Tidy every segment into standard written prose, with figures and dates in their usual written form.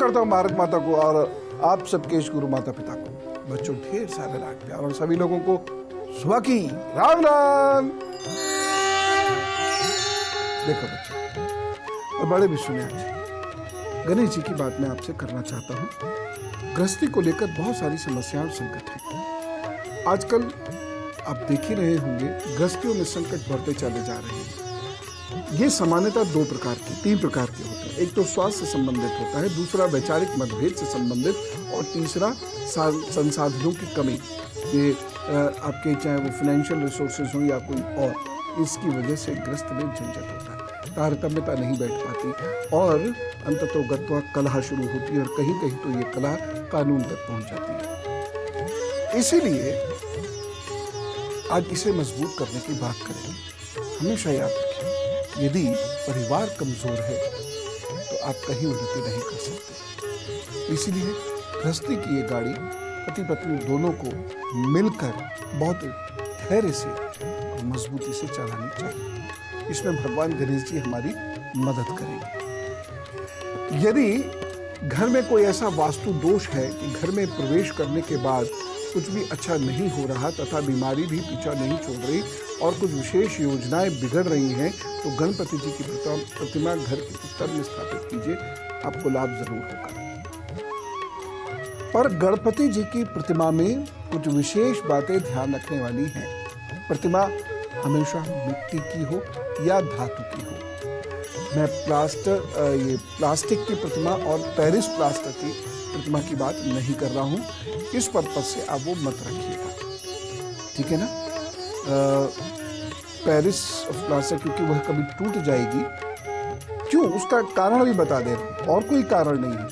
करता हूँ भारत माता को और आप सबके इस गुरु माता पिता को। बच्चों ढेर सारे लाड प्यार और सभी लोगों को सुबह की राम राम। देखो बच्चों और बड़े भी सुने, आज गणेश जी की बात मैं आपसे करना चाहता हूँ। गृहस्थी को लेकर बहुत सारी समस्याएं और संकट हैं। आजकल आप देख ही रहे होंगे गृहस्थियों में संकट बढ़ते चले जा रहे हैं। ये सामान्यतः तीन प्रकार के होते हैं। एक तो स्वास्थ्य से संबंधित होता है, दूसरा वैचारिक मतभेद से संबंधित और तीसरा संसाधनों की कमी। ये आपके चाहे वो फाइनेंशियल रिसोर्सेज हो या कोई और, इसकी वजह से ग्रस्त में झंझट होता है, तारतम्यता नहीं बैठ पाती और अंततोगत्वा कलह शुरू होती है और कहीं कहीं तो ये कलह कानून तक पहुंच जाती है। इसीलिए आज इसे मजबूत करने की बात करेंगे। हमेशा याद रखें, यदि परिवार कमजोर है तो आप कहीं उन्नति नहीं कर सकते। इसीलिए गृहस्थी की ये गाड़ी पति पत्नी दोनों को मिलकर बहुत धैर्य से और मजबूती से चलानी चाहिए। इसमें भगवान गणेश जी हमारी मदद करेंगे। यदि घर में कोई ऐसा वास्तु दोष है कि घर में प्रवेश करने के बाद कुछ भी अच्छा नहीं हो रहा तथा बीमारी भी पीछा नहीं छोड़ रही और कुछ विशेष योजनाएं बिगड़ रही हैं, तो गणपति जी की प्रतिमा घर के उत्तर में स्थापित कीजिए, आपको लाभ जरूर होगा। पर गणपति जी की प्रतिमा में कुछ विशेष बातें ध्यान रखने वाली हैं। प्रतिमा हमेशा मिट्टी की हो या धातु की हो। मैं प्लास्टिक की प्रतिमा और पेरिस प्लास्टर की प्रतिमा की बात नहीं कर रहा हूं। इस पर्पज से आप वो मत रखिएगा, ठीक है ना। पेरिस प्लास्टर क्योंकि वह कभी टूट जाएगी। क्यों, उसका कारण भी बता दे रहा हूं, और कोई कारण नहीं है।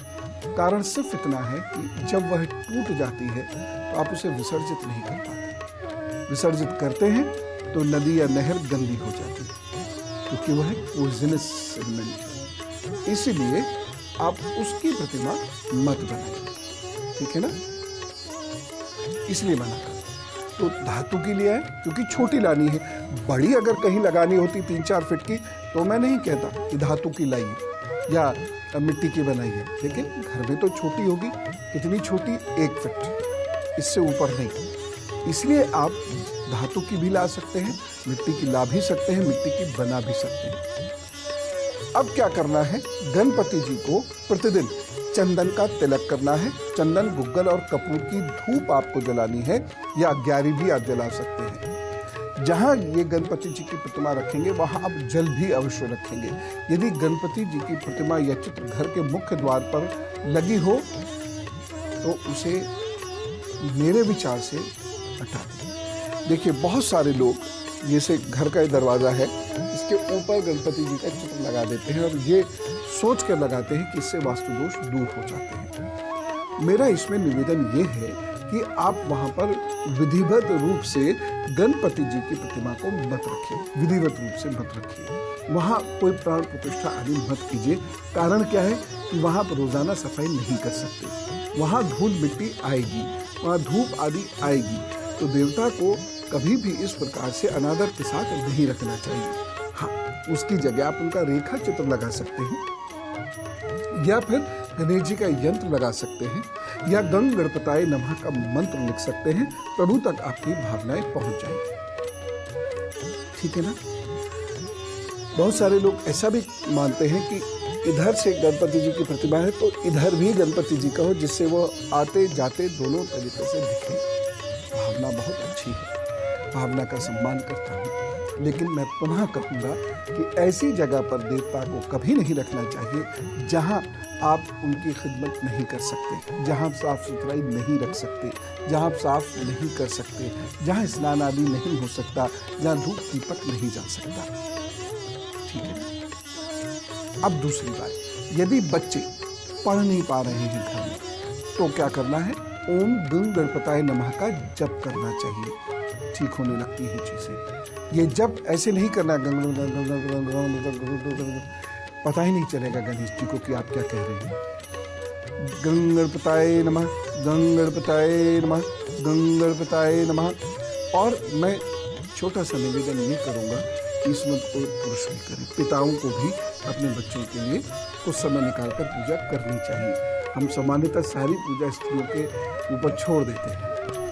कारण सिर्फ इतना है कि जब वह टूट जाती है तो आप उसे विसर्जित नहीं कर पाते। विसर्जित करते हैं तो नदी या नहर गंदी हो जाती है क्योंकि वह पॉइजनस एलिमेंट है। इसीलिए आप उसकी प्रतिमा मत बनाइए, ठीक है ना। इसलिए मना कर। तो धातु की लिए है क्योंकि छोटी लानी है। बड़ी अगर कहीं लगानी होती 3-4 फीट की तो मैं नहीं कहता कि धातु की लाइए या मिट्टी की बनाइए, लेकिन घर में तो छोटी होगी। कितनी छोटी, 1 फीट, इससे ऊपर नहीं। इसलिए आप धातु की भी ला सकते हैं, मिट्टी की ला भी सकते हैं, मिट्टी की बना भी सकते हैं। अब क्या करना है, गणपति जी को प्रतिदिन चंदन का तिलक करना है। चंदन, गुग्गल और कपूर की धूप आपको जलानी है या 11 भी आप जला सकते हैं। जहां ये गणपति जी की प्रतिमा रखेंगे वहां आप जल भी अवश्य रखेंगे। यदि गणपति जी की प्रतिमा या चित्र घर के मुख्य द्वार पर लगी हो तो उसे मेरे विचार से हटा दें। देखिए बहुत सारे लोग, जैसे घर का दरवाजा है, इसके ऊपर गणपति जी का चित्र लगा देते हैं और ये सोच कर लगाते हैं कि इससे वास्तु दोष दूर हो जाते हैं। मेरा इसमें निवेदन ये है कि आप वहां पर विधिवत रूप से गणपति जी की प्रतिमा को मत रखिए, विधिवत रूप से मत रखिए। वहां कोई प्राण प्रतिष्ठा आदि मत कीजिए। कारण क्या है कि वहां पर रोजाना सफाई नहीं कर सकते। वहां धूल मिट्टी आएगी, वहां धूप आदि आएगी, तो देवता को कभी भी इस प्रकार से अनादर के साथ नहीं रखना चाहिए। हाँ, उसकी जगह आप उनका रेखा चित्र लगा सकते हैं या फिर गणेश जी का यंत्र लगा सकते हैं या गंग गणपताय नमः का मंत्र लिख सकते हैं। प्रभु तक आपकी भावनाएं पहुंच जाएंगी, ठीक है ना। बहुत सारे लोग ऐसा भी मानते हैं कि इधर से गणपति जी की प्रतिमा है तो इधर भी गणपति जी का हो, जिससे वो आते जाते दोनों तरीके से दिखे। भावना बहुत अच्छी है, भावना का सम्मान करता हूँ, लेकिन मैं पुनः कहूँगा कि ऐसी जगह पर देवता को कभी नहीं रखना चाहिए जहाँ आप उनकी खिदमत नहीं कर सकते, जहाँ आप साफ सुथराई नहीं रख सकते, जहाँ आप साफ नहीं कर सकते, जहाँ स्नान आदि नहीं हो सकता, जहाँ धूप दीपक नहीं जल सकता, ठीक है। अब दूसरी बात, यदि बच्चे पढ़ नहीं पा रहे हैं घर में तो क्या करना है, ओम गंग गणपताय नमः का जप करना चाहिए, ठीक होने लगती हैं चीजें। ये जप ऐसे नहीं करना, पता ही नहीं चलेगा गणेश जी को कि आप क्या कह रहे हैं। गंग गणपताय नमः, गंग गणपताय नमः, गंग गणपताय नमः। और मैं छोटा सा निवेदन ये करूँगा कि इसमें कोई पुरुष भी करे, पिताओं को भी अपने बच्चों के लिए कुछ समय निकालकर पूजा करनी चाहिए। हम सामान्यतः सारी पूजा स्त्रियों के ऊपर छोड़ देते हैं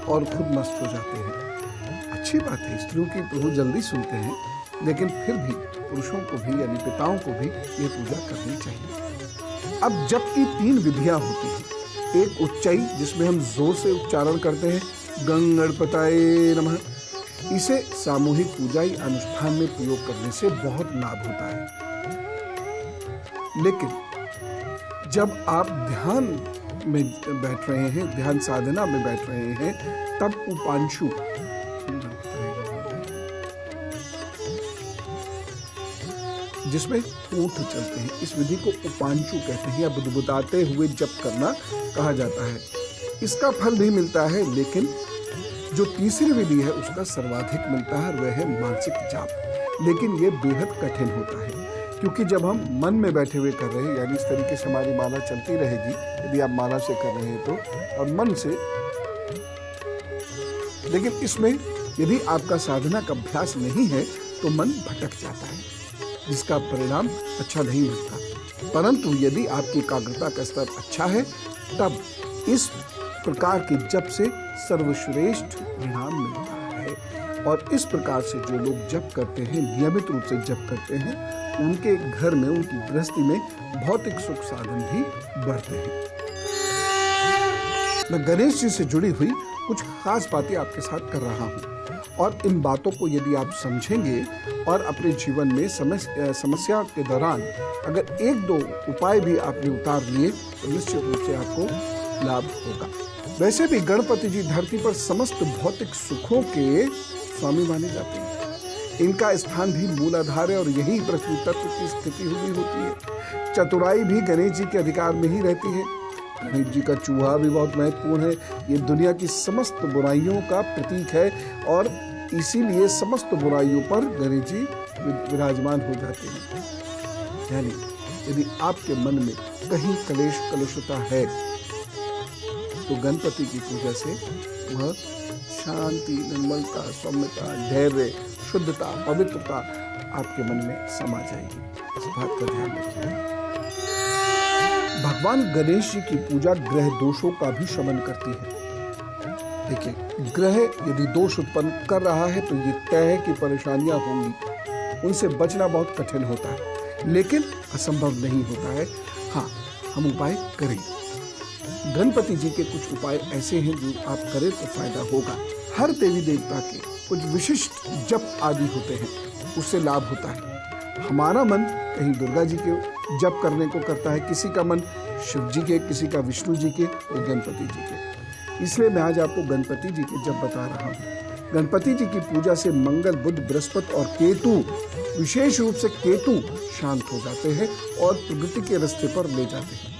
और खुद मस्त हो जाते हैं। अच्छी बात है, स्त्रियों की प्रभु जल्दी सुनते हैं, लेकिन फिर भी पुरुषों को भी यानी पिताओं को भी ये पूजा करनी चाहिए। अब जबकि 3 विधियां होती हैं, एक उच्चाई जिसमें हम जोर से उच्चारण करते हैं गंगणपताय नमः, इसे सामूहिक पूजाई अनुष्ठान में प्रयोग करने से बहुत लाभ होता है। लेकिन जब आप ध्यान में बैठ रहे हैं, ध्यान साधना में बैठ रहे हैं, तब उपांशु जिसमें होंठ चलते हैं, इस विधि को उपांशु कहते हैं या बुदबुदाते हुए जप करना कहा जाता है। इसका फल भी मिलता है, लेकिन जो तीसरी विधि है उसका सर्वाधिक मिलता है, वह है मानसिक जाप। लेकिन यह बेहद कठिन होता है, क्योंकि जब हम मन में बैठे हुए कर रहे हैं, यानी इस तरीके से हमारी माला चलती रहेगी यदि आप माला से कर रहे हैं तो, और मन से, लेकिन इसमें यदि आपका साधना का अभ्यास नहीं है तो मन भटक जाता है, जिसका परिणाम अच्छा नहीं मिलता। परंतु यदि आपकी एकाग्रता का स्तर अच्छा है, तब इस प्रकार के जप से सर्वश्रेष्ठ परिणाम मिलता है। और इस प्रकार से जो लोग जप करते हैं, नियमित रूप से जप करते हैं, उनके घर में, उनकी गृहस्थी में भौतिक सुख साधन भी बढ़ते हैं। मैं गणेश जी से जुड़ी हुई कुछ खास बातें आपके साथ कर रहा हूँ, और इन बातों को यदि आप समझेंगे और अपने जीवन में समस्या के दौरान अगर 1-2 उपाय भी आपने उतार लिए तो निश्चित रूप से आपको लाभ होगा। वैसे भी गणपति जी धरती पर समस्त भौतिक सुखों के स्वामी माने जाते हैं। इनका स्थान भी मूलाधार है और यही पृथ्वी तत्व की स्थिति हुई होती है। चतुराई भी गणेश जी के अधिकार में ही रहती है। गणेश जी का चूहा भी बहुत महत्वपूर्ण है। ये दुनिया की समस्त बुराइयों का प्रतीक है और इसीलिए समस्त बुराइयों पर गणेश जी विराजमान हो जाते हैं। यानी यदि आपके मन में कहीं कलेश कलुषता है तो गणपति की पूजा से वह शांति, निर्मलता, सौम्यता, धैर्य, शुद्धता, पवित्रता आपके मन में समा जाएगी। इस बात का ध्यान रखिए। भगवान गणेश जी की पूजा ग्रह दोषों का भी शमन करती है। देखिए, ग्रह यदि दोष उत्पन्न कर रहा है तो ये तय है कि परेशानियां होंगी, उनसे बचना बहुत कठिन होता है, लेकिन असंभव नहीं होता है। हाँ, हम उपाय करें। गणपति जी के कुछ उपाय ऐसे हैं जो आप करें तो फायदा होगा। हर देवी देवता के कुछ विशिष्ट जप आदि होते हैं, उससे लाभ होता है। हमारा मन कहीं दुर्गा जी के जप करने को करता है, किसी का मन शिव जी के, किसी का विष्णु जी के, तो गणपति जी के। इसलिए मैं आज आपको गणपति जी के जप बता रहा हूँ। गणपति जी की पूजा से मंगल, बुध, बृहस्पति और केतु, विशेष रूप से केतु शांत हो जाते हैं और प्रगति के रास्ते पर ले जाते हैं।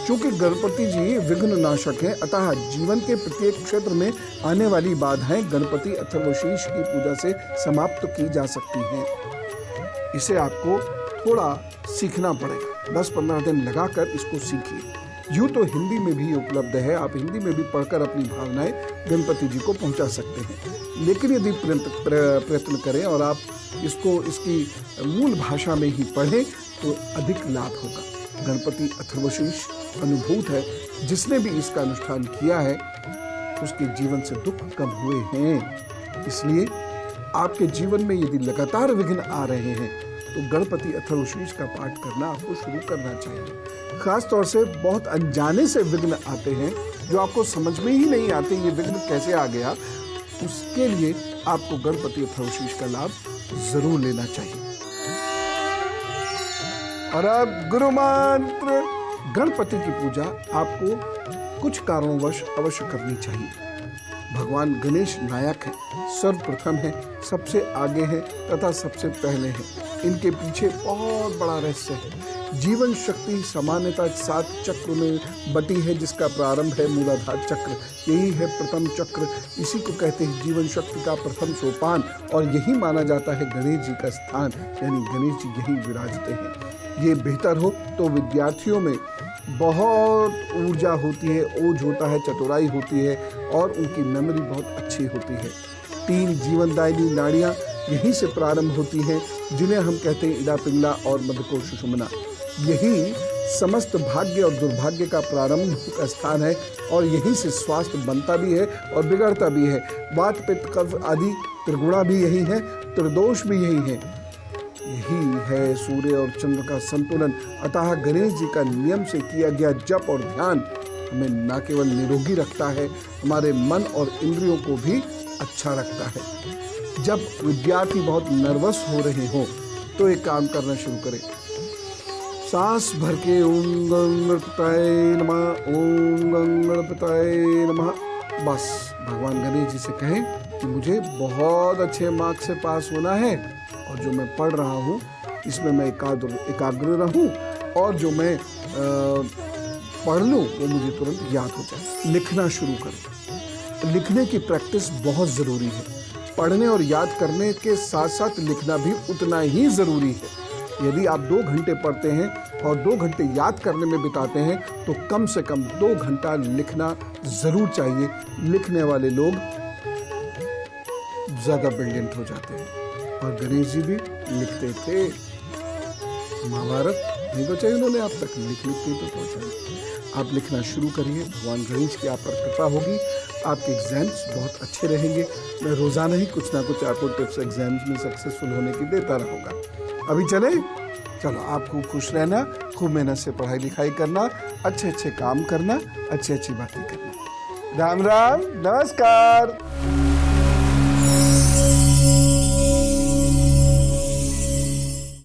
चूंकि गणपति जी विघ्न नाशक हैं, अतः जीवन के प्रत्येक क्षेत्र में आने वाली बाधाएं गणपति अथर्वशीर्ष की पूजा से समाप्त की जा सकती हैं। इसे आपको थोड़ा सीखना पड़ेगा। 10-15 दिन लगाकर इसको सीखिए। यूँ तो हिंदी में भी उपलब्ध है, आप हिंदी में भी पढ़कर अपनी भावनाएं गणपति जी को पहुंचा सकते हैं। लेकिन यदि प्रयत्न करें और आप इसकी मूल भाषा में ही पढ़ें तो अधिक लाभ होगा। गणपति अथर्वशीर्ष अनुभूत है, जिसने भी इसका अनुष्ठान किया है उसके जीवन से दुख कम हुए हैं। इसलिए आपके जीवन में यदि लगातार विघ्न आ रहे हैं तो गणपति अथर्वशीर्ष का पाठ करना आपको शुरू करना चाहिए। खास तौर से बहुत अनजाने से विघ्न आते हैं जो आपको समझ में ही नहीं आते ये विघ्न कैसे आ गया, उसके लिए आपको गणपति अथर्वशीर्ष का लाभ जरूर लेना चाहिए। और अब गुरु मंत्र। गणपति की पूजा आपको कुछ कारणवश अवश्य करनी चाहिए। भगवान गणेश नायक है, सर्वप्रथम है, सबसे आगे है तथा सबसे पहले है। इनके पीछे बहुत बड़ा रहस्य है। जीवन शक्ति सामान्यतः 7 चक्र में बटी है, जिसका प्रारंभ है मूलाधार चक्र। यही है प्रथम चक्र, इसी को कहते हैं जीवन शक्ति का प्रथम सोपान, और यही माना जाता है गणेश जी का स्थान, यानी गणेश जी यही विराजते हैं। ये बेहतर हो तो विद्यार्थियों में बहुत ऊर्जा होती है, ओज होता है, चतुराई होती है और उनकी मेमोरी बहुत अच्छी होती है। 3 जीवनदायिनी नाड़ियाँ यहीं से प्रारंभ होती हैं, जिन्हें हम कहते हैं इड़ा पिंगला और मध्यकोश सुषुम्ना। यही समस्त भाग्य और दुर्भाग्य का प्रारंभ का स्थान है और यहीं से स्वास्थ्य बनता भी है और बिगड़ता भी है। वात पित्त कफ आदि त्रिगुणा भी यही है, त्रिदोष भी यही है। यही है सूर्य और चंद्र का संतुलन। अतः गणेश जी का नियम से किया गया जप और ध्यान हमें न केवल निरोगी रखता है, हमारे मन और इंद्रियों को भी अच्छा रखता है। जब विद्यार्थी बहुत नर्वस हो रहे हो तो एक काम करना शुरू करें। सांस भर के ओम गणपताय नमः, ओम गणपताय नमः। बस भगवान गणेश जी से कहें कि मुझे बहुत अच्छे मार्क्स से पास होना है और जो मैं पढ़ रहा हूँ इसमें मैं एकाग्र रहूँ और जो मैं पढ़ लूँ वो मुझे तुरंत याद हो जाए। लिखना शुरू करें। लिखने की प्रैक्टिस बहुत ज़रूरी है। पढ़ने और याद करने के साथ साथ लिखना भी उतना ही ज़रूरी है। यदि आप 2 घंटे पढ़ते हैं और 2 घंटे याद करने में बिताते हैं तो कम से कम 2 घंटा लिखना ज़रूर चाहिए। लिखने वाले लोग ज़्यादा ब्रिलियंट हो जाते हैं। और गणेश जी भी लिखते थे। महाभारत नहीं बचाई उन्होंने, आप तक लिख के तो पहुँचाई। आप लिखना शुरू करिए, भगवान गणेश की आप पर कृपा होगी। आपके एग्जाम्स बहुत अच्छे रहेंगे। मैं रोज़ाना ही कुछ ना कुछ आपको टिप्स एग्जाम्स में सक्सेसफुल होने की देता रहूँगा। अभी चले, चलो आप खूब खुश रहना, खूब मेहनत से पढ़ाई लिखाई करना, अच्छे काम करना, अच्छी बातें करना। राम राम, नमस्कार।